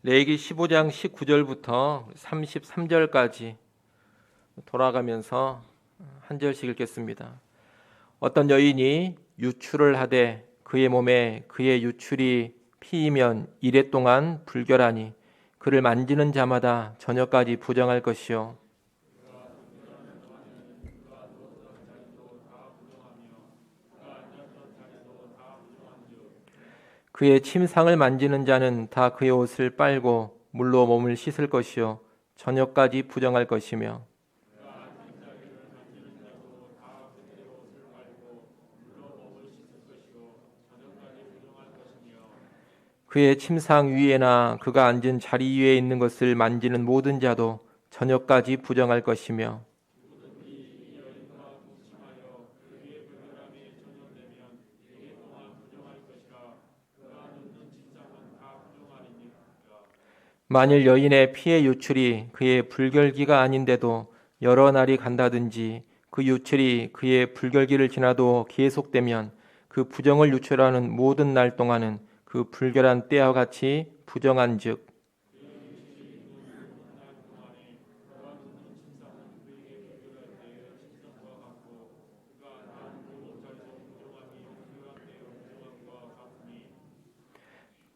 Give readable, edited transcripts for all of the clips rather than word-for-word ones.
레위기 15장 19절부터 33절까지 돌아가면서 한 절씩 읽겠습니다. 어떤 여인이 유출을 하되 그의 몸에 그의 유출이 피이면 이레 동안 불결하니 그를 만지는 자마다 저녁까지 부정할 것이요. 그의 침상을 만지는 자는 다 그의 옷을 빨고 물로 몸을 씻을 것이요 저녁까지 부정할 것이며, 그의 침상 위에나 그가 앉은 자리 위에 있는 것을 만지는 모든 자도 저녁까지 부정할 것이며, 만일 여인의 피의 유출이 그의 불결기가 아닌데도 여러 날이 간다든지 그 유출이 그의 불결기를 지나도 계속되면 그 부정을 유출하는 모든 날 동안은 그 불결한 때와 같이 부정한즉,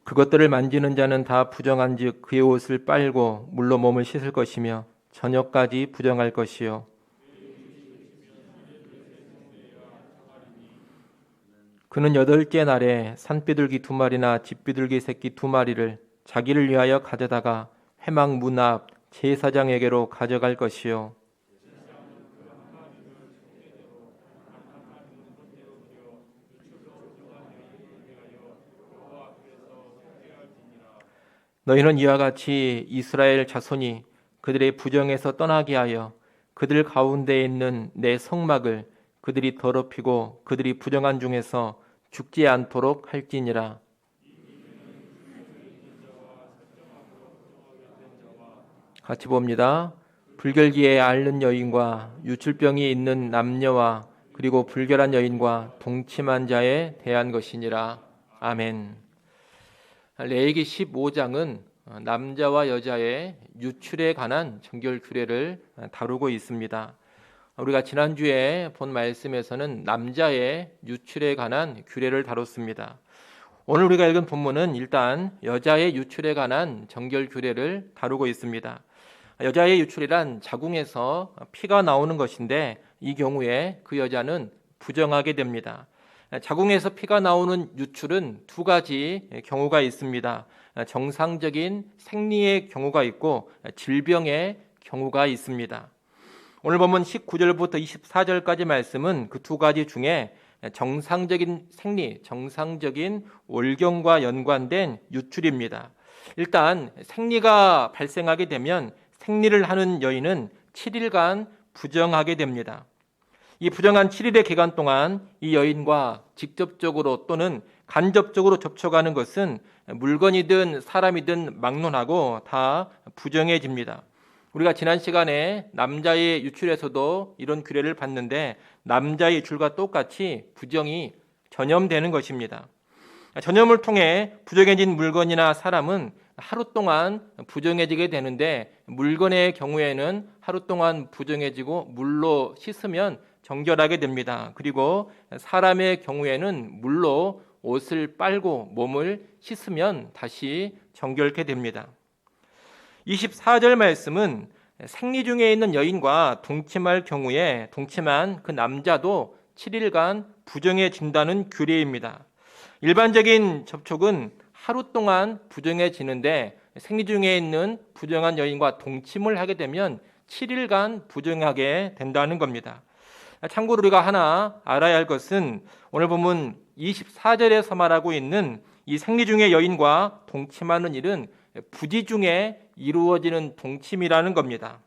그것들을 만지는 자는 다 부정한즉 그의 옷을 빨고 물로 몸을 씻을 것이며 저녁까지 부정할 것이요. 그는 8째 날에 산비둘기 2마리나 집비둘기 새끼 2마리를 자기를 위하여 가져다가 회막 문 앞 제사장에게로 가져갈 것이요. 너희는 이와 같이 이스라엘 자손이 그들의 부정에서 떠나게 하여 그들 가운데 있는 내 성막을 그들이 더럽히고 그들이 부정한 중에서 죽지 않도록 할지니라. 같이 봅니다. 불결기에 앓는 여인과 유출병이 있는 남녀와 그리고 불결한 여인과 동침한 자에 대한 것이니라. 아멘. 레위기 15장은 남자와 여자의 유출에 관한 정결 규례를 다루고 있습니다. 우리가 지난주에 본 말씀에서는 남자의 유출에 관한 규례를 다뤘습니다. 오늘 우리가 읽은 본문은 일단 여자의 유출에 관한 정결 규례를 다루고 있습니다. 여자의 유출이란 자궁에서 피가 나오는 것인데 이 경우에 그 여자는 부정하게 됩니다. 자궁에서 피가 나오는 유출은 2가지 경우가 있습니다. 정상적인 생리의 경우가 있고 질병의 경우가 있습니다. 오늘 보면 19절부터 24절까지 말씀은 그 2가지 중에 정상적인 생리, 정상적인 월경과 연관된 유출입니다. 일단 생리가 발생하게 되면 생리를 하는 여인은 7일간 부정하게 됩니다. 이 부정한 7일의 기간 동안 이 여인과 직접적으로 또는 간접적으로 접촉하는 것은 물건이든 사람이든 막론하고 다 부정해집니다. 우리가 지난 시간에 남자의 유출에서도 이런 규례를 봤는데 남자의 유출과 똑같이 부정이 전염되는 것입니다. 전염을 통해 부정해진 물건이나 사람은 하루 동안 부정해지게 되는데 물건의 경우에는 하루 동안 부정해지고 물로 씻으면 정결하게 됩니다. 그리고 사람의 경우에는 물로 옷을 빨고 몸을 씻으면 다시 정결케 됩니다. 24절 말씀은 생리 중에 있는 여인과 동침할 경우에 동침한 그 남자도 7일간 부정해진다는 규례입니다. 일반적인 접촉은 하루 동안 부정해지는데 생리 중에 있는 부정한 여인과 동침을 하게 되면 7일간 부정하게 된다는 겁니다. 참고로 우리가 하나 알아야 할 것은 오늘 본문 24절에서 말하고 있는 이 생리 중의 여인과 동침하는 일은 부지 중에 이루어지는 동침이라는 겁니다.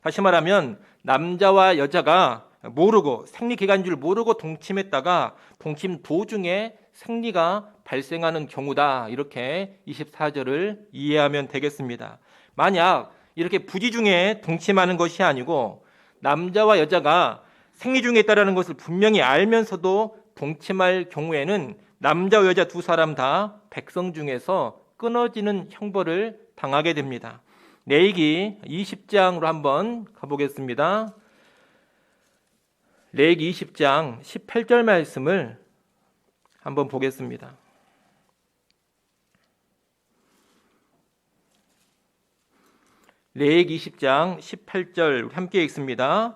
다시 말하면 남자와 여자가 모르고 생리 기간인 줄 모르고 동침했다가 동침 도중에 생리가 발생하는 경우다. 이렇게 24절을 이해하면 되겠습니다. 만약 이렇게 부지 중에 동침하는 것이 아니고 남자와 여자가 생리 중에 있다는 것을 분명히 알면서도 동침할 경우에는 남자와 여자 2사람 다 백성 중에서 끊어지는 형벌을 당하게 됩니다. 레위기 20장으로 한번 가보겠습니다. 레위기 20장 18절 말씀을 한번 보겠습니다. 레위기 20장 18절 함께 읽습니다.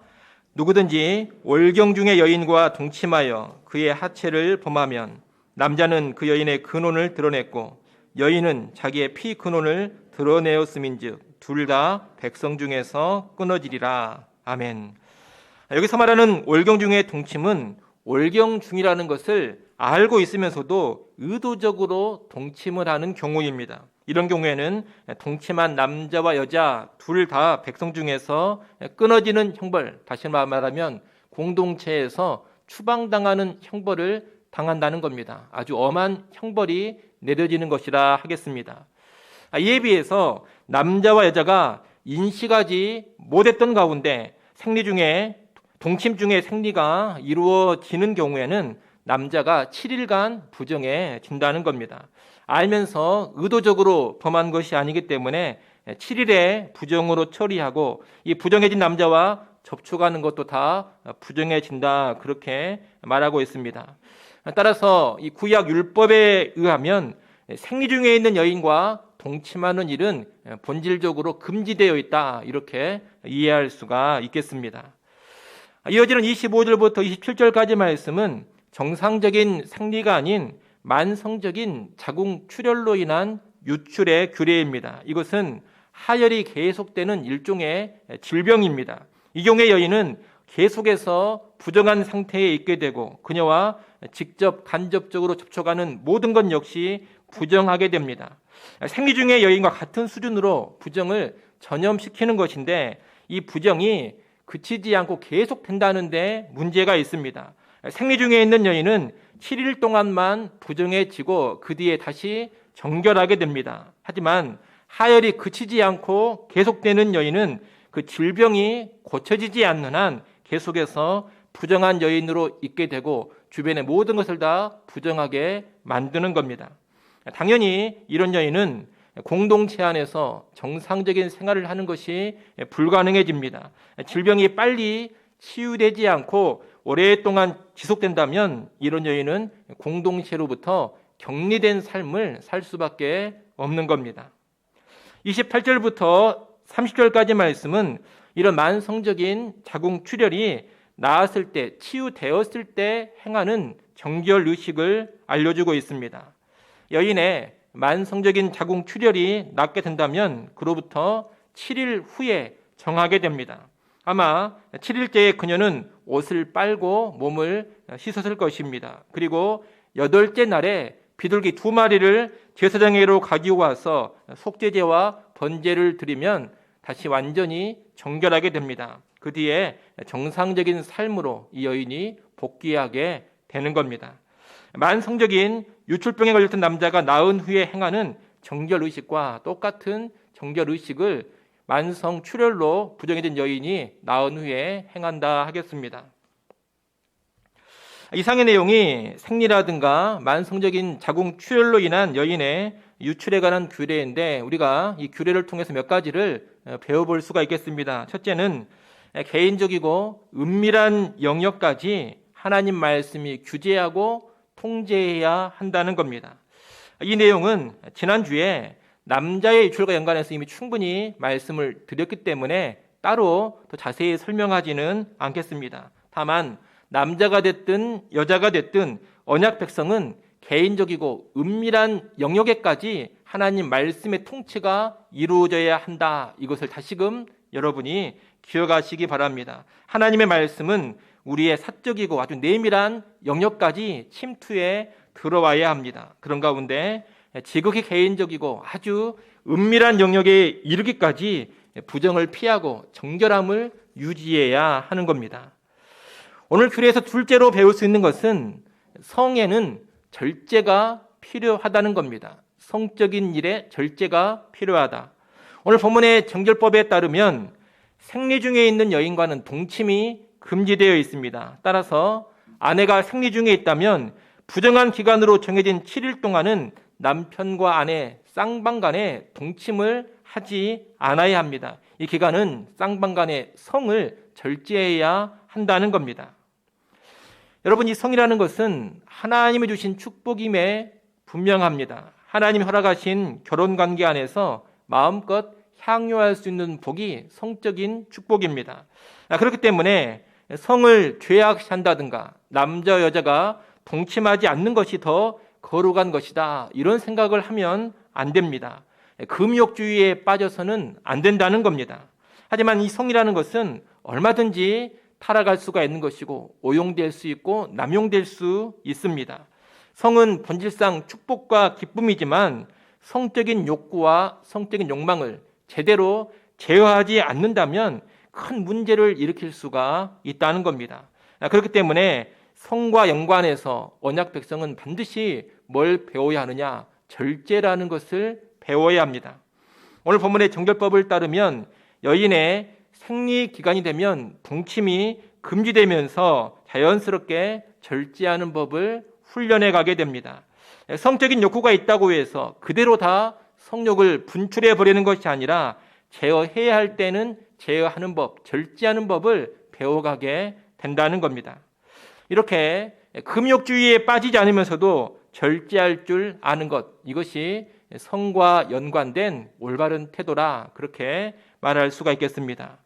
누구든지 월경 중의 여인과 동침하여 그의 하체를 범하면 남자는 그 여인의 근원을 드러냈고 여인은 자기의 피 근원을 드러내었음인즉 둘 다 백성 중에서 끊어지리라. 아멘. 여기서 말하는 월경 중의 동침은 월경 중이라는 것을 알고 있으면서도 의도적으로 동침을 하는 경우입니다. 이런 경우에는 동침한 남자와 여자 둘 다 백성 중에서 끊어지는 형벌, 다시 말하면 공동체에서 추방당하는 형벌을 당한다는 겁니다. 아주 엄한 형벌이 내려지는 것이라 하겠습니다. 이에 비해서 남자와 여자가 인식하지 못했던 가운데 생리 중에 동침 중에 생리가 이루어지는 경우에는 남자가 7일간 부정해 준다는 겁니다. 알면서 의도적으로 범한 것이 아니기 때문에 7일에 부정으로 처리하고 이 부정해진 남자와 접촉하는 것도 다 부정해진다, 그렇게 말하고 있습니다. 따라서 이 구약 율법에 의하면 생리 중에 있는 여인과 동침하는 일은 본질적으로 금지되어 있다, 이렇게 이해할 수가 있겠습니다. 이어지는 25절부터 27절까지 말씀은 정상적인 생리가 아닌 만성적인 자궁 출혈로 인한 유출의 규례입니다. 이것은 하혈이 계속되는 일종의 질병입니다. 이 경우에 여인은 계속해서 부정한 상태에 있게 되고 그녀와 직접 간접적으로 접촉하는 모든 것 역시 부정하게 됩니다. 생리 중의 여인과 같은 수준으로 부정을 전염시키는 것인데 이 부정이 그치지 않고 계속된다는데 문제가 있습니다. 생리 중에 있는 여인은 7일 동안만 부정해지고 그 뒤에 다시 정결하게 됩니다. 하지만 하혈이 그치지 않고 계속되는 여인은 그 질병이 고쳐지지 않는 한 계속해서 부정한 여인으로 있게 되고 주변의 모든 것을 다 부정하게 만드는 겁니다. 당연히 이런 여인은 공동체 안에서 정상적인 생활을 하는 것이 불가능해집니다. 질병이 빨리 치유되지 않고 오랫동안 지속된다면 이런 여인은 공동체로부터 격리된 삶을 살 수밖에 없는 겁니다. 28절부터 30절까지 말씀은 이런 만성적인 자궁 출혈이 나았을 때, 치유되었을 때 행하는 정결 의식을 알려주고 있습니다. 여인의 만성적인 자궁 출혈이 낫게 된다면 그로부터 7일 후에 정하게 됩니다. 아마 7일째에 그녀는 옷을 빨고 몸을 씻었을 것입니다. 그리고 8째 날에 비둘기 2마리를 제사장에게로 가지고 와서 속죄제와 번제를 드리면 다시 완전히 정결하게 됩니다. 그 뒤에 정상적인 삶으로 이 여인이 복귀하게 되는 겁니다. 만성적인 유출병에 걸렸던 남자가 나은 후에 행하는 정결의식과 똑같은 정결의식을 만성 출혈로 부정해진 여인이 나은 후에 행한다 하겠습니다. 이상의 내용이 생리라든가 만성적인 자궁 출혈로 인한 여인의 유출에 관한 규례인데 우리가 이 규례를 통해서 몇 가지를 배워볼 수가 있겠습니다. 첫째는 개인적이고 은밀한 영역까지 하나님 말씀이 규제하고 통제해야 한다는 겁니다. 이 내용은 지난주에 남자의 유출과 연관해서 이미 충분히 말씀을 드렸기 때문에 따로 더 자세히 설명하지는 않겠습니다. 다만 남자가 됐든 여자가 됐든 언약 백성은 개인적이고 은밀한 영역에까지 하나님 말씀의 통치가 이루어져야 한다. 이것을 다시금 여러분이 기억하시기 바랍니다. 하나님의 말씀은 우리의 사적이고 아주 내밀한 영역까지 침투해 들어와야 합니다. 그런 가운데 지극히 개인적이고 아주 은밀한 영역에 이르기까지 부정을 피하고 정결함을 유지해야 하는 겁니다. 오늘 규례에서 둘째로 배울 수 있는 것은 성에는 절제가 필요하다는 겁니다. 성적인 일에 절제가 필요하다. 오늘 본문의 정결법에 따르면 생리 중에 있는 여인과는 동침이 금지되어 있습니다. 따라서 아내가 생리 중에 있다면 부정한 기간으로 정해진 7일 동안은 남편과 아내 쌍방간에 동침을 하지 않아야 합니다. 이 기간은 쌍방간의 성을 절제해야 한다는 겁니다. 여러분, 이 성이라는 것은 하나님이 주신 축복임에 분명합니다. 하나님이 허락하신 결혼관계 안에서 마음껏 향유할 수 있는 복이 성적인 축복입니다. 그렇기 때문에 성을 죄악시한다든가 남자 여자가 동침하지 않는 것이 더 거룩한 것이다, 이런 생각을 하면 안 됩니다. 금욕주의에 빠져서는 안 된다는 겁니다. 하지만 이 성이라는 것은 얼마든지 타락할 수가 있는 것이고 오용될 수 있고 남용될 수 있습니다. 성은 본질상 축복과 기쁨이지만 성적인 욕구와 성적인 욕망을 제대로 제어하지 않는다면 큰 문제를 일으킬 수가 있다는 겁니다. 그렇기 때문에 성과 연관해서 언약 백성은 반드시 뭘 배워야 하느냐? 절제라는 것을 배워야 합니다. 오늘 본문의 정결법을 따르면 여인의 생리 기간이 되면 동침이 금지되면서 자연스럽게 절제하는 법을 훈련해 가게 됩니다. 성적인 욕구가 있다고 해서 그대로 다 성욕을 분출해 버리는 것이 아니라 제어해야 할 때는 제어하는 법, 절제하는 법을 배워가게 된다는 겁니다. 이렇게 금욕주의에 빠지지 않으면서도 절제할 줄 아는 것, 이것이 성과 연관된 올바른 태도라, 그렇게 말할 수가 있겠습니다.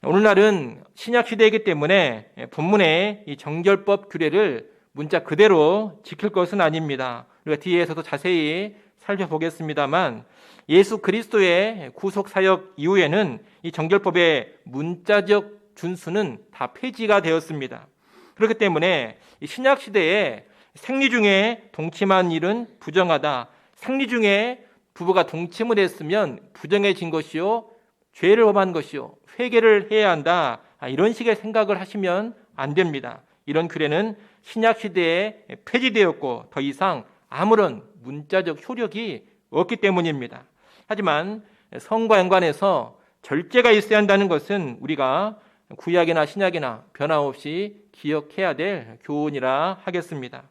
오늘날은 신약시대이기 때문에 본문의 이 정결법 규례를 문자 그대로 지킬 것은 아닙니다. 우리가 뒤에서도 자세히 살펴보겠습니다만 예수 그리스도의 구속사역 이후에는 이 정결법의 문자적 준수는 다 폐지가 되었습니다. 그렇기 때문에 신약시대에 생리 중에 동침한 일은 부정하다, 생리 중에 부부가 동침을 했으면 부정해진 것이요, 죄를 범한 것이요, 회개를 해야 한다, 이런 식의 생각을 하시면 안 됩니다. 이런 규례는 신약시대에 폐지되었고 더 이상 아무런 문자적 효력이 없기 때문입니다. 하지만 성과 연관해서 절제가 있어야 한다는 것은 우리가 구약이나 신약이나 변함없이 기억해야 될 교훈이라 하겠습니다.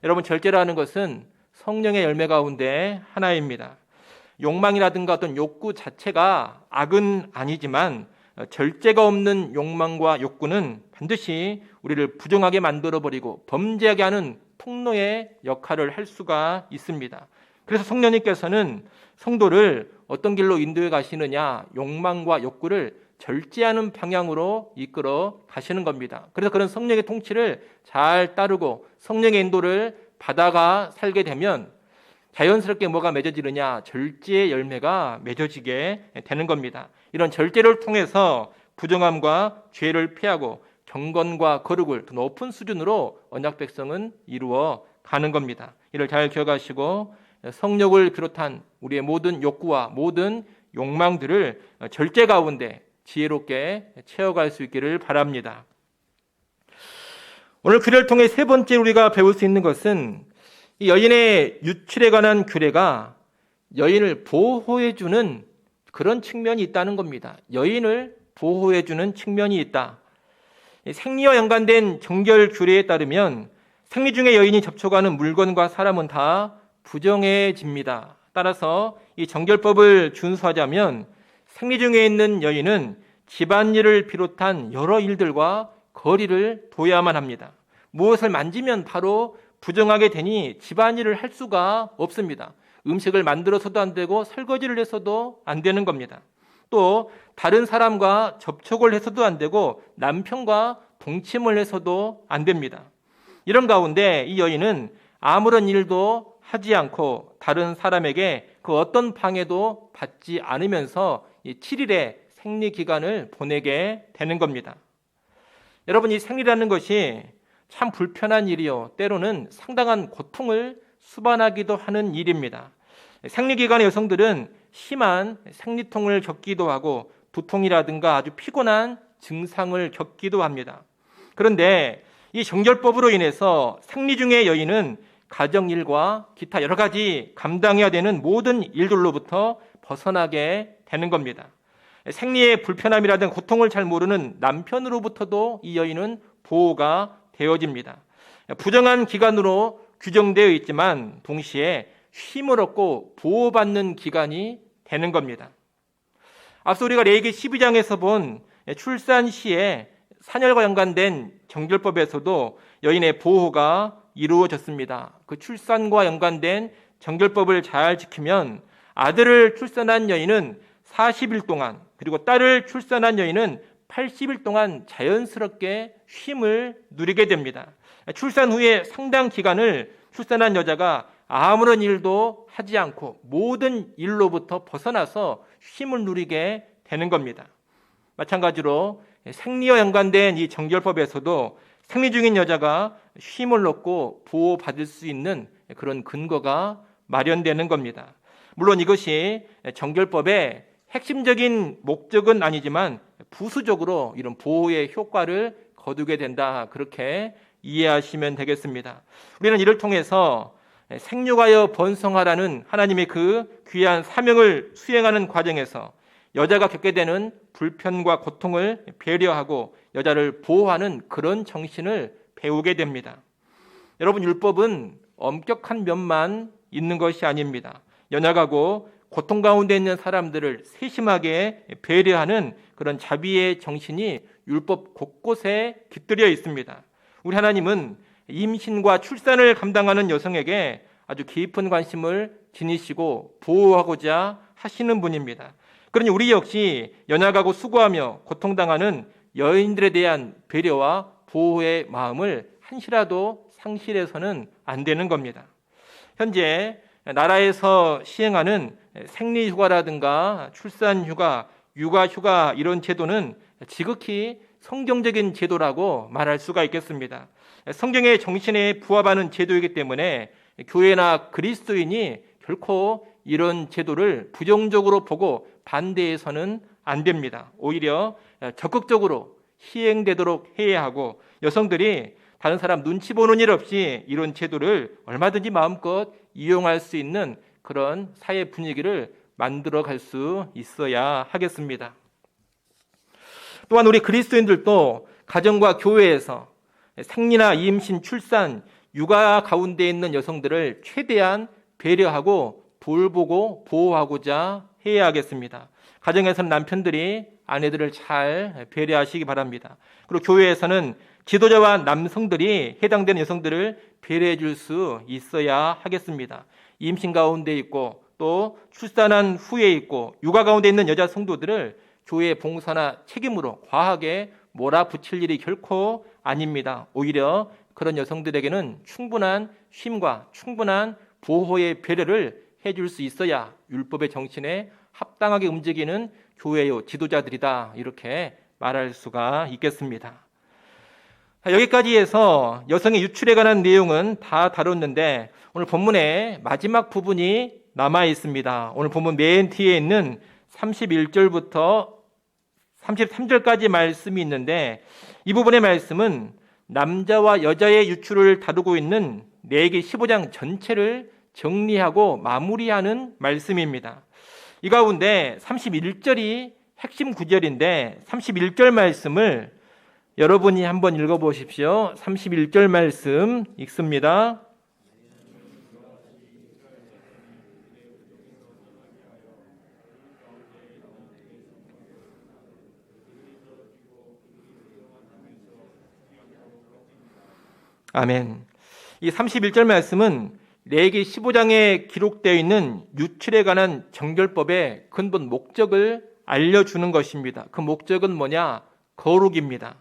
여러분, 절제라는 것은 성령의 열매 가운데 하나입니다. 욕망이라든가 어떤 욕구 자체가 악은 아니지만 절제가 없는 욕망과 욕구는 반드시 우리를 부정하게 만들어버리고 범죄하게 하는 통로의 역할을 할 수가 있습니다. 그래서 성령님께서는 성도를 어떤 길로 인도해 가시느냐, 욕망과 욕구를 절제하는 방향으로 이끌어 가시는 겁니다. 그래서 그런 성령의 통치를 잘 따르고 성령의 인도를 받아가 살게 되면 자연스럽게 뭐가 맺어지느냐, 절제의 열매가 맺어지게 되는 겁니다. 이런 절제를 통해서 부정함과 죄를 피하고 경건과 거룩을 더 높은 수준으로 언약 백성은 이루어 가는 겁니다. 이를 잘 기억하시고 성욕을 비롯한 우리의 모든 욕구와 모든 욕망들을 절제 가운데 지혜롭게 채워갈 수 있기를 바랍니다. 오늘 규례를 통해 세 번째 우리가 배울 수 있는 것은 이 여인의 유출에 관한 규례가 여인을 보호해주는 그런 측면이 있다는 겁니다. 여인을 보호해주는 측면이 있다. 생리와 연관된 정결 규례에 따르면 생리 중에 여인이 접촉하는 물건과 사람은 다 부정해집니다. 따라서 이 정결법을 준수하자면 생리 중에 있는 여인은 집안일을 비롯한 여러 일들과 거리를 둬야만 합니다. 무엇을 만지면 바로 부정하게 되니 집안일을 할 수가 없습니다. 음식을 만들어서도 안 되고 설거지를 해서도 안 되는 겁니다. 또 다른 사람과 접촉을 해서도 안 되고 남편과 동침을 해서도 안 됩니다. 이런 가운데 이 여인은 아무런 일도 하지 않고 다른 사람에게 그 어떤 방해도 받지 않으면서 이 7일의 생리 기간을 보내게 되는 겁니다. 여러분, 이 생리라는 것이 참 불편한 일이요, 때로는 상당한 고통을 수반하기도 하는 일입니다. 생리 기간의 여성들은 심한 생리통을 겪기도 하고 두통이라든가 아주 피곤한 증상을 겪기도 합니다. 그런데 이 정결법으로 인해서 생리 중의 여인은 가정일과 기타 여러 가지 감당해야 되는 모든 일들로부터 벗어나게 되는 겁니다. 생리의 불편함이라든 고통을 잘 모르는 남편으로부터도 이 여인은 보호가 되어집니다. 부정한 기간으로 규정되어 있지만 동시에 쉼을 얻고 보호받는 기간이 되는 겁니다. 앞서 우리가 레위기 12장에서 본 출산 시에 산혈과 연관된 정결법에서도 여인의 보호가 이루어졌습니다. 그 출산과 연관된 정결법을 잘 지키면 아들을 출산한 여인은 40일 동안, 그리고 딸을 출산한 여인은 80일 동안 자연스럽게 쉼을 누리게 됩니다. 출산 후에 상당 기간을 출산한 여자가 아무런 일도 하지 않고 모든 일로부터 벗어나서 쉼을 누리게 되는 겁니다. 마찬가지로 생리와 연관된 이 정결법에서도 생리 중인 여자가 쉼을 얻고 보호받을 수 있는 그런 근거가 마련되는 겁니다. 물론 이것이 정결법의 핵심적인 목적은 아니지만 부수적으로 이런 보호의 효과를 거두게 된다, 그렇게 이해하시면 되겠습니다. 우리는 이를 통해서 생육하여 번성하라는 하나님의 그 귀한 사명을 수행하는 과정에서 여자가 겪게 되는 불편과 고통을 배려하고 여자를 보호하는 그런 정신을 배우게 됩니다. 여러분, 율법은 엄격한 면만 있는 것이 아닙니다. 연약하고 고통 가운데 있는 사람들을 세심하게 배려하는 그런 자비의 정신이 율법 곳곳에 깃들여 있습니다. 우리 하나님은 임신과 출산을 감당하는 여성에게 아주 깊은 관심을 지니시고 보호하고자 하시는 분입니다. 그러니 우리 역시 연약하고 수고하며 고통당하는 여인들에 대한 배려와 보호의 마음을 한시라도 상실해서는 안 되는 겁니다. 현재 나라에서 시행하는 생리휴가라든가 출산휴가, 육아휴가 이런 제도는 지극히 성경적인 제도라고 말할 수가 있겠습니다. 성경의 정신에 부합하는 제도이기 때문에 교회나 그리스도인이 결코 이런 제도를 부정적으로 보고 반대해서는 안 됩니다. 오히려 적극적으로 시행되도록 해야 하고, 여성들이 다른 사람 눈치 보는 일 없이 이런 제도를 얼마든지 마음껏 이용할 수 있는 그런 사회 분위기를 만들어 갈 수 있어야 하겠습니다. 또한 우리 그리스도인들도 가정과 교회에서 생리나 임신, 출산, 육아 가운데 있는 여성들을 최대한 배려하고 돌보고 보호하고자 해야 하겠습니다. 가정에서는 남편들이 아내들을 잘 배려하시기 바랍니다. 그리고 교회에서는 지도자와 남성들이 해당되는 여성들을 배려해 줄 수 있어야 하겠습니다. 임신 가운데 있고 또 출산한 후에 있고 육아 가운데 있는 여자 성도들을 교회의 봉사나 책임으로 과하게 몰아붙일 일이 결코 아닙니다. 오히려 그런 여성들에게는 충분한 쉼과 충분한 보호의 배려를 해줄 수 있어야 율법의 정신에 합당하게 움직이는 교회의 지도자들이다, 이렇게 말할 수가 있겠습니다. 여기까지 해서 여성의 유출에 관한 내용은 다 다뤘는데 오늘 본문의 마지막 부분이 남아 있습니다. 오늘 본문 맨 뒤에 있는 31절부터 33절까지 말씀이 있는데, 이 부분의 말씀은 남자와 여자의 유출을 다루고 있는 레위기 15장 전체를 정리하고 마무리하는 말씀입니다. 이 가운데 31절이 핵심 구절인데 31절 말씀을 여러분이 한번 읽어보십시오. 31절 말씀 읽습니다. 아멘. 이 31절 말씀은 레위기 15장에 기록되어 있는 유출에 관한 정결법의 근본 목적을 알려주는 것입니다. 그 목적은 뭐냐? 거룩입니다.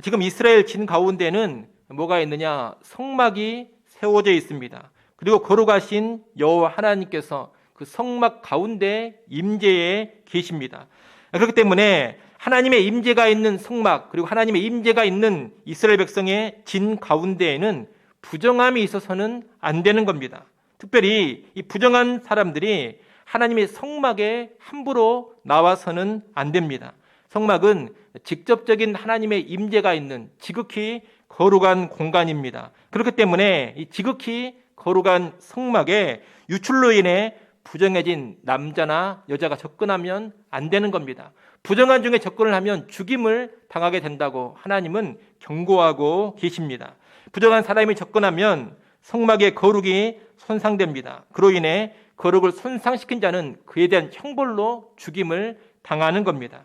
지금 이스라엘 진 가운데는 뭐가 있느냐? 성막이 세워져 있습니다. 그리고 거룩하신 여호와 하나님께서 그 성막 가운데 임재에 계십니다. 그렇기 때문에 하나님의 임재가 있는 성막, 그리고 하나님의 임재가 있는 이스라엘 백성의 진 가운데에는 부정함이 있어서는 안 되는 겁니다. 특별히 이 부정한 사람들이 하나님의 성막에 함부로 나와서는 안 됩니다. 성막은 직접적인 하나님의 임재가 있는 지극히 거룩한 공간입니다. 그렇기 때문에 이 지극히 거룩한 성막에 유출로 인해 부정해진 남자나 여자가 접근하면 안 되는 겁니다. 부정한 중에 접근을 하면 죽임을 당하게 된다고 하나님은 경고하고 계십니다. 부정한 사람이 접근하면 성막의 거룩이 손상됩니다. 그로 인해 거룩을 손상시킨 자는 그에 대한 형벌로 죽임을 당하는 겁니다.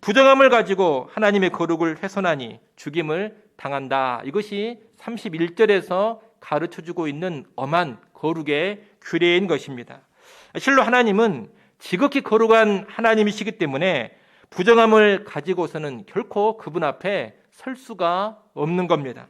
부정함을 가지고 하나님의 거룩을 훼손하니 죽임을 당한다. 이것이 31절에서 가르쳐주고 있는 엄한 거룩의 규례인 것입니다. 실로 하나님은 지극히 거룩한 하나님이시기 때문에 부정함을 가지고서는 결코 그분 앞에 설 수가 없는 겁니다.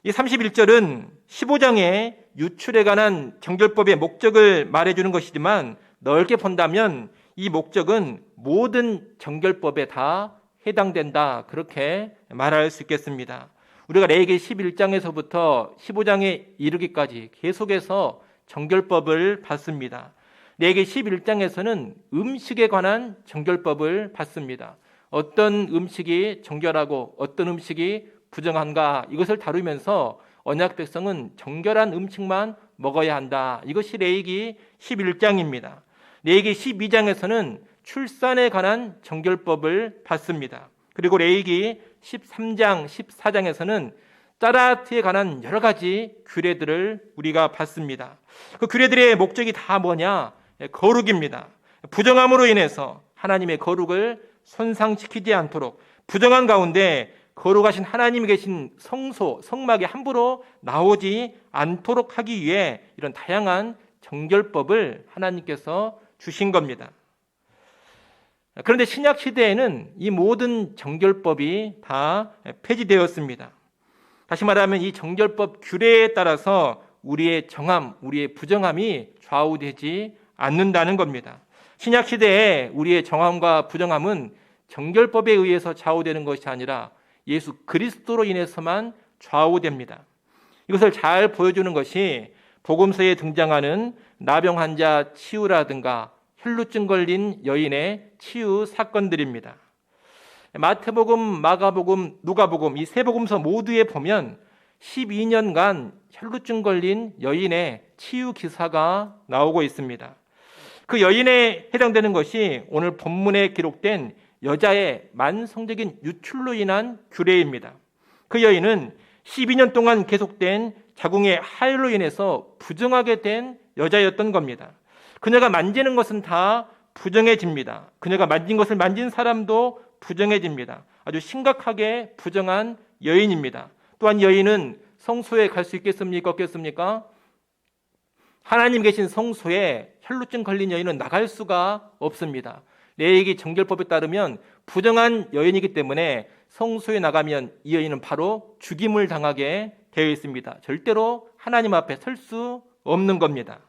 이 31절은 15장의 유출에 관한 정결법의 목적을 말해주는 것이지만 넓게 본다면 이 목적은 모든 정결법에 다 해당된다, 그렇게 말할 수 있겠습니다. 우리가 레위기 11장에서부터 15장에 이르기까지 계속해서 정결법을 받습니다. 레위기 11장에서는 음식에 관한 정결법을 받습니다. 어떤 음식이 정결하고 어떤 음식이 부정한가, 이것을 다루면서 언약 백성은 정결한 음식만 먹어야 한다. 이것이 레위기 11장입니다. 레위기 12장에서는 출산에 관한 정결법을 받습니다. 그리고 레위기 13장, 14장에서는 짜라트에 관한 여러 가지 규례들을 우리가 받습니다. 그 규례들의 목적이 다 뭐냐? 거룩입니다. 부정함으로 인해서 하나님의 거룩을 손상시키지 않도록, 부정한 가운데 거룩하신 하나님이 계신 성소, 성막에 함부로 나오지 않도록 하기 위해 이런 다양한 정결법을 하나님께서 주신 겁니다. 그런데 신약 시대에는 이 모든 정결법이 다 폐지되었습니다. 다시 말하면 이 정결법 규례에 따라서 우리의 정함, 우리의 부정함이 좌우되지 않는다는 겁니다. 신약 시대에 우리의 정함과 부정함은 정결법에 의해서 좌우되는 것이 아니라 예수 그리스도로 인해서만 좌우됩니다. 이것을 잘 보여주는 것이 복음서에 등장하는 나병 환자 치유라든가 혈루증 걸린 여인의 치유 사건들입니다. 마태복음, 마가복음, 누가복음 이 세 복음서 모두에 보면 12년간 혈루증 걸린 여인의 치유 기사가 나오고 있습니다. 그 여인에 해당되는 것이 오늘 본문에 기록된 여자의 만성적인 유출로 인한 규례입니다. 그 여인은 12년 동안 계속된 자궁의 하혈로 인해서 부정하게 된 여자였던 겁니다. 그녀가 만지는 것은 다 부정해집니다. 그녀가 만진 것을 만진 사람도 부정해집니다. 아주 심각하게 부정한 여인입니다. 또한 여인은 성소에 갈 수 있겠습니까? 없겠습니까? 하나님 계신 성소에 혈루증 걸린 여인은 나갈 수가 없습니다. 레위기 정결법에 따르면 부정한 여인이기 때문에 성소에 나가면 이 여인은 바로 죽임을 당하게 되어 있습니다. 절대로 하나님 앞에 설 수 없는 겁니다.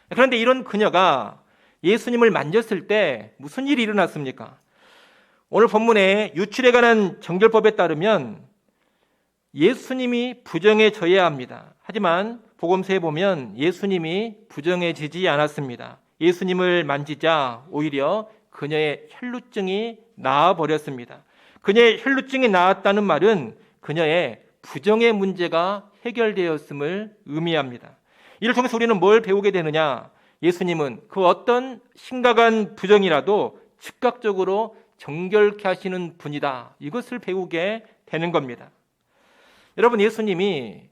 그런데 이런 그녀가 예수님을 만졌을 때 무슨 일이 일어났습니까? 오늘 본문에 유출에 관한 정결법에 따르면 예수님이 부정해져야 합니다. 하지만 복음서에 보면 예수님이 부정해지지 않았습니다. 예수님을 만지자 오히려 그녀의 혈루증이 나아버렸습니다. 그녀의 혈루증이 나았다는 말은 그녀의 부정의 문제가 해결되었음을 의미합니다. 이를 통해서 우리는 뭘 배우게 되느냐? 예수님은 그 어떤 심각한 부정이라도 즉각적으로 정결케 하시는 분이다. 이것을 배우게 되는 겁니다. 여러분, 예수님이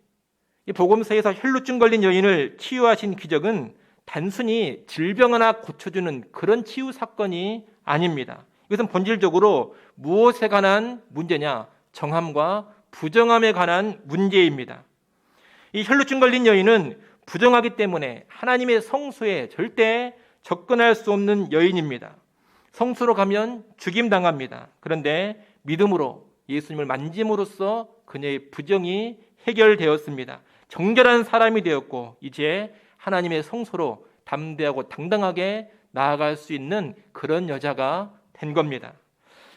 이 복음서에서 혈루증 걸린 여인을 치유하신 기적은 단순히 질병 하나 고쳐주는 그런 치유 사건이 아닙니다. 이것은 본질적으로 무엇에 관한 문제냐? 정함과 부정함에 관한 문제입니다. 이 혈루증 걸린 여인은 부정하기 때문에 하나님의 성소에 절대 접근할 수 없는 여인입니다. 성소로 가면 죽임당합니다. 그런데 믿음으로 예수님을 만짐으로써 그녀의 부정이 해결되었습니다. 정결한 사람이 되었고 이제 하나님의 성소로 담대하고 당당하게 나아갈 수 있는 그런 여자가 된 겁니다.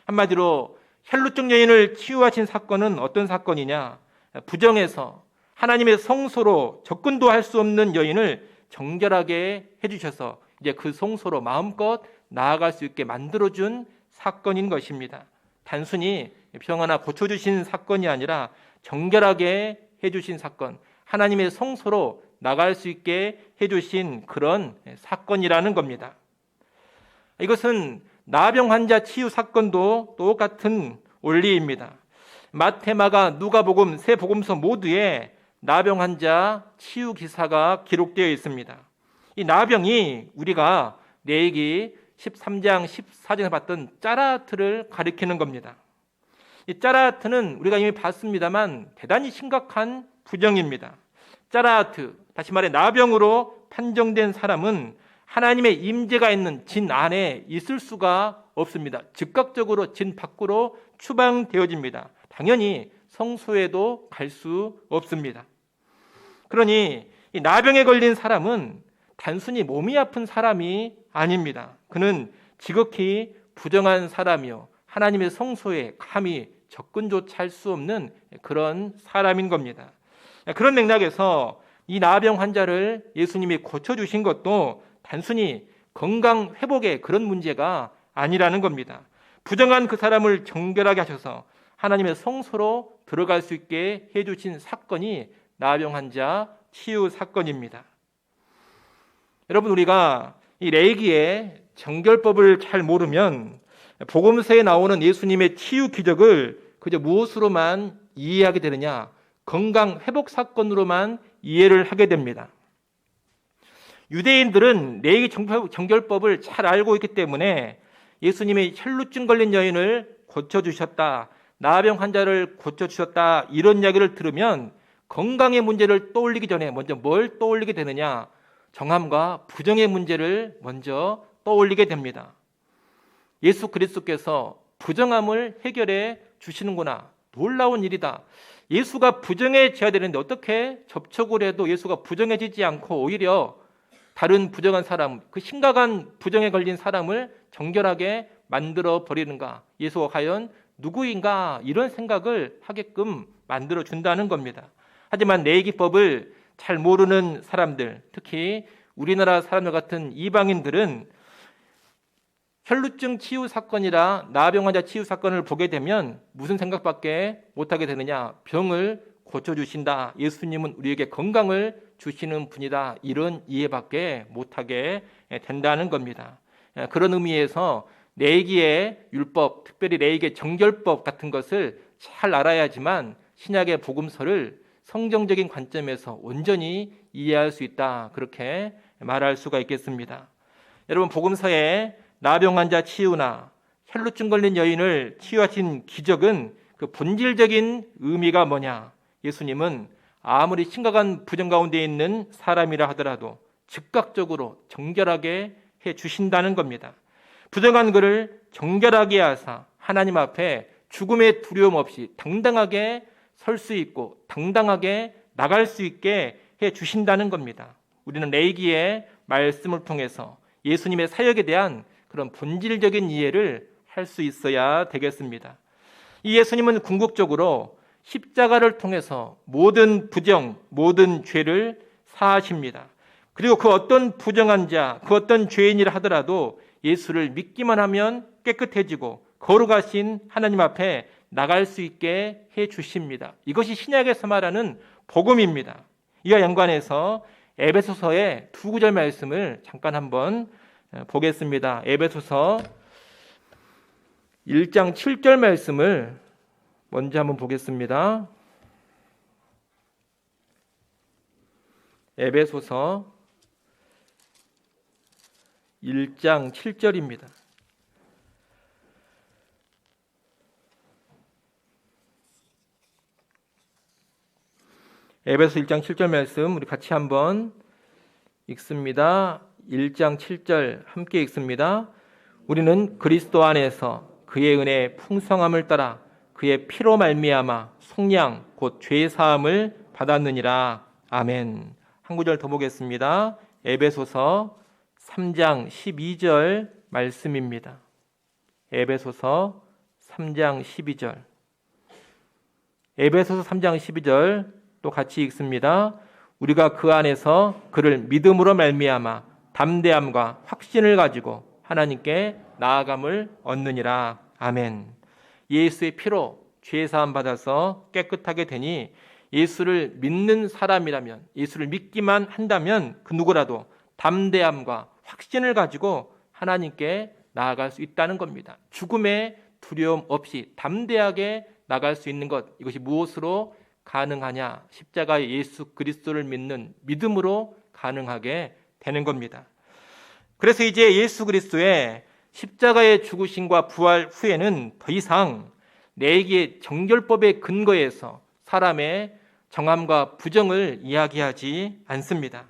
한마디로 혈루증 여인을 치유하신 사건은 어떤 사건이냐? 부정해서 하나님의 성소로 접근도 할 수 없는 여인을 정결하게 해주셔서 이제 그 성소로 마음껏 나아갈 수 있게 만들어준 사건인 것입니다. 단순히 병 하나 고쳐주신 사건이 아니라 정결하게 해주신 사건, 하나님의 성소로 나갈 수 있게 해주신 그런 사건이라는 겁니다. 이것은 나병 환자 치유 사건도 똑같은 원리입니다. 마태, 마가, 누가복음 세 복음서 모두에 나병 환자 치유 기사가 기록되어 있습니다. 이 나병이 우리가 레위기 13장 14절에 봤던 짜라트를 가리키는 겁니다. 이 짜라트는 우리가 이미 봤습니다만 대단히 심각한 부정입니다. 짜라트, 다시 말해 나병으로 판정된 사람은 하나님의 임재가 있는 진 안에 있을 수가 없습니다. 즉각적으로 진 밖으로 추방되어집니다. 당연히 성소에도 갈 수 없습니다. 그러니 이 나병에 걸린 사람은 단순히 몸이 아픈 사람이 아닙니다. 그는 지극히 부정한 사람이요, 하나님의 성소에 감히 접근조차 할 수 없는 그런 사람인 겁니다. 그런 맥락에서 이 나병 환자를 예수님이 고쳐주신 것도 단순히 건강 회복의 그런 문제가 아니라는 겁니다. 부정한 그 사람을 정결하게 하셔서 하나님의 성소로 들어갈 수 있게 해주신 사건이 나병 환자 치유 사건입니다. 여러분, 우리가 이 레위기의 정결법을 잘 모르면 복음서에 나오는 예수님의 치유 기적을 그저 무엇으로만 이해하게 되느냐? 건강 회복 사건으로만 이해를 하게 됩니다. 유대인들은 레위기 정결법을 잘 알고 있기 때문에 예수님이 혈루증 걸린 여인을 고쳐주셨다, 나병 환자를 고쳐주셨다, 이런 이야기를 들으면 건강의 문제를 떠올리기 전에 먼저 뭘 떠올리게 되느냐? 정함과 부정의 문제를 먼저 떠올리게 됩니다. 예수 그리스도께서 부정함을 해결해 주시는구나, 놀라운 일이다. 예수가 부정해져야 되는데 어떻게 접촉을 해도 예수가 부정해지지 않고 오히려 다른 부정한 사람, 그 심각한 부정에 걸린 사람을 정결하게 만들어 버리는가? 예수가 과연 누구인가? 이런 생각을 하게끔 만들어 준다는 겁니다. 하지만 레위기법을 잘 모르는 사람들, 특히 우리나라 사람들 같은 이방인들은 혈루증 치유 사건이라 나병 환자 치유 사건을 보게 되면 무슨 생각밖에 못하게 되느냐? 병을 고쳐주신다, 예수님은 우리에게 건강을 주시는 분이다, 이런 이해밖에 못하게 된다는 겁니다. 그런 의미에서 레위기의 율법, 특별히 레위기의 정결법 같은 것을 잘 알아야지만 신약의 복음서를 성경적인 관점에서 온전히 이해할 수 있다, 그렇게 말할 수가 있겠습니다. 여러분, 복음서에 나병 환자 치유나 혈루증 걸린 여인을 치유하신 기적은 그 본질적인 의미가 뭐냐? 예수님은 아무리 심각한 부정 가운데 있는 사람이라 하더라도 즉각적으로 정결하게 해 주신다는 겁니다. 부정한 그를 정결하게 하사 하나님 앞에 죽음의 두려움 없이 당당하게 설 수 있고 당당하게 나갈 수 있게 해 주신다는 겁니다. 우리는 레위기의 말씀을 통해서 예수님의 사역에 대한 그런 본질적인 이해를 할 수 있어야 되겠습니다. 이 예수님은 궁극적으로 십자가를 통해서 모든 부정, 모든 죄를 사하십니다. 그리고 그 어떤 부정한 자, 그 어떤 죄인이라 하더라도 예수를 믿기만 하면 깨끗해지고 거룩하신 하나님 앞에 나갈 수 있게 해 주십니다. 이것이 신약에서 말하는 복음입니다. 이와 연관해서 에베소서의 두 구절 말씀을 잠깐 한번 보겠습니다. 에베소서 1장 7절 말씀을 먼저 한번 보겠습니다. 에베소서 1장 7절입니다. 에베소 1장 7절 말씀 우리 같이 한번 읽습니다. 1장 7절 함께 읽습니다. 우리는 그리스도 안에서 그의 은혜의 풍성함을 따라 그의 피로 말미암아 속량 곧 죄 사함을 받았느니라. 아멘. 한 구절 더 보겠습니다. 에베소서 3장 12절 말씀입니다. 에베소서 3장 12절. 에베소서 3장 12절 또 같이 읽습니다. 우리가 그 안에서 그를 믿음으로 말미암아 담대함과 확신을 가지고 하나님께 나아감을 얻느니라. 아멘. 예수의 피로 죄 사함 받아서 깨끗하게 되니 예수를 믿는 사람이라면, 예수를 믿기만 한다면 그 누구라도 담대함과 확신을 가지고 하나님께 나아갈 수 있다는 겁니다. 죽음의 두려움 없이 담대하게 나갈 수 있는 것, 이것이 무엇으로 가능하냐? 십자가의 예수 그리스도를 믿는 믿음으로 가능하게 되는 겁니다. 그래서 이제 예수 그리스도의 십자가의 죽으심과 부활 후에는 더 이상 내게 정결법의 근거에서 사람의 정함과 부정을 이야기하지 않습니다.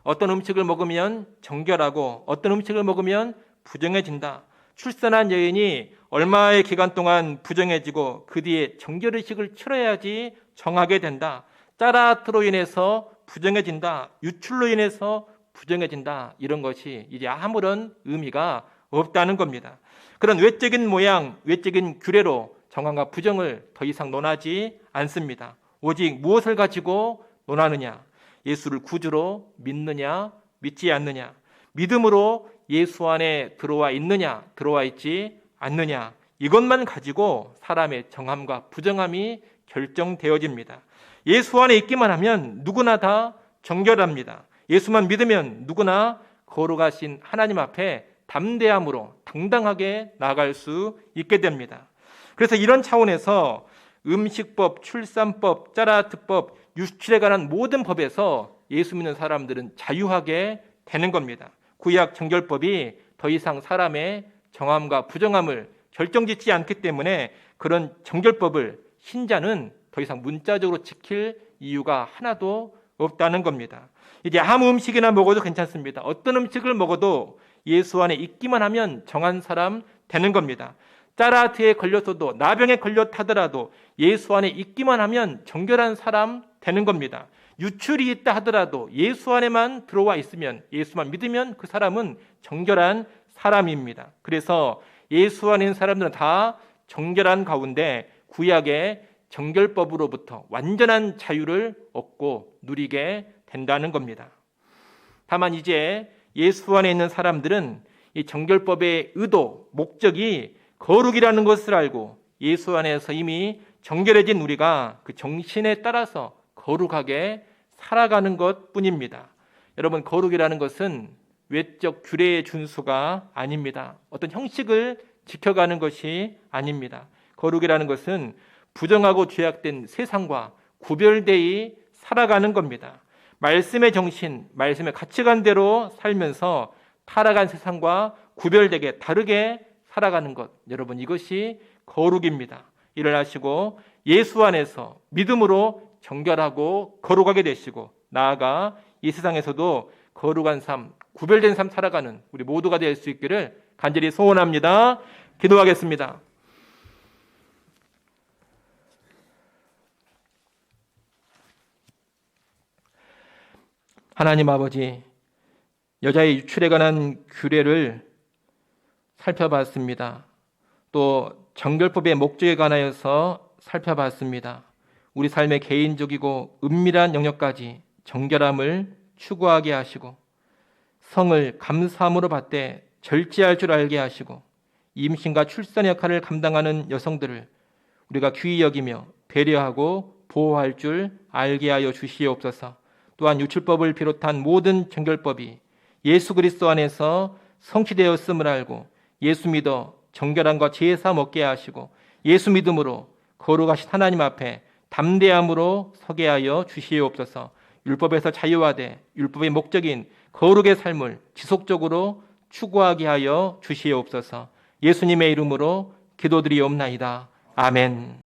어떤 음식을 먹으면 정결하고 어떤 음식을 먹으면 부정해진다. 출산한 여인이 얼마의 기간 동안 부정해지고 그 뒤에 정결의식을 치러야지 정하게 된다. 짜라트로 인해서 부정해진다. 유출로 인해서 부정해진다. 이런 것이 이제 아무런 의미가 없다는 겁니다. 그런 외적인 모양, 외적인 규례로 정함과 부정을 더 이상 논하지 않습니다. 오직 무엇을 가지고 논하느냐? 예수를 구주로 믿느냐, 믿지 않느냐? 믿음으로 예수 안에 들어와 있느냐, 들어와 있지 않느냐? 이것만 가지고 사람의 정함과 부정함이 결정되어집니다. 예수 안에 있기만 하면 누구나 다 정결합니다. 예수만 믿으면 누구나 거룩하신 하나님 앞에 담대함으로 당당하게 나아갈 수 있게 됩니다. 그래서 이런 차원에서 음식법, 출산법, 짜라트법, 유출에 관한 모든 법에서 예수 믿는 사람들은 자유하게 되는 겁니다. 구약 정결법이 더 이상 사람의 정함과 부정함을 결정짓지 않기 때문에 그런 정결법을 신자는 더 이상 문자적으로 지킬 이유가 하나도 없다는 겁니다. 이제 아무 음식이나 먹어도 괜찮습니다. 어떤 음식을 먹어도 예수 안에 있기만 하면 정한 사람 되는 겁니다. 짜라트에 걸렸어도 나병에 걸렸다더라도 예수 안에 있기만 하면 정결한 사람 되는 겁니다. 유출이 있다 하더라도 예수 안에만 들어와 있으면, 예수만 믿으면 그 사람은 정결한 사람입니다. 그래서 예수 안에 있는 사람들은 다 정결한 가운데 구약의 정결법으로부터 완전한 자유를 얻고 누리게 된다는 겁니다. 다만 이제 예수 안에 있는 사람들은 이 정결법의 의도, 목적이 거룩이라는 것을 알고 예수 안에서 이미 정결해진 우리가 그 정신에 따라서 거룩하게 살아가는 것뿐입니다. 여러분, 거룩이라는 것은 외적 규례의 준수가 아닙니다. 어떤 형식을 지켜가는 것이 아닙니다. 거룩이라는 것은 부정하고 죄악된 세상과 구별되이 살아가는 겁니다. 말씀의 정신, 말씀의 가치관대로 살면서 타락한 세상과 구별되게 다르게 살아가는 것, 여러분, 이것이 거룩입니다. 이를 하시고 예수 안에서 믿음으로 정결하고 거룩하게 되시고 나아가 이 세상에서도 거룩한 삶, 구별된 삶 살아가는 우리 모두가 될 수 있기를 간절히 소원합니다. 기도하겠습니다. 하나님 아버지, 여자의 유출에 관한 규례를 살펴봤습니다. 또 정결법의 목적에 관하여서 살펴봤습니다. 우리 삶의 개인적이고 은밀한 영역까지 정결함을 추구하게 하시고 성을 감사함으로 받되 절제할 줄 알게 하시고 임신과 출산 역할을 감당하는 여성들을 우리가 귀히 여기며 배려하고 보호할 줄 알게 하여 주시옵소서. 또한 유출법을 비롯한 모든 정결법이 예수 그리스도 안에서 성취되었음을 알고 예수 믿어 정결함과 제사 먹게 하시고 예수 믿음으로 거룩하신 하나님 앞에 담대함으로 서게 하여 주시옵소서. 율법에서 자유화돼 율법의 목적인 거룩의 삶을 지속적으로 추구하게 하여 주시옵소서. 예수님의 이름으로 기도드리옵나이다. 아멘.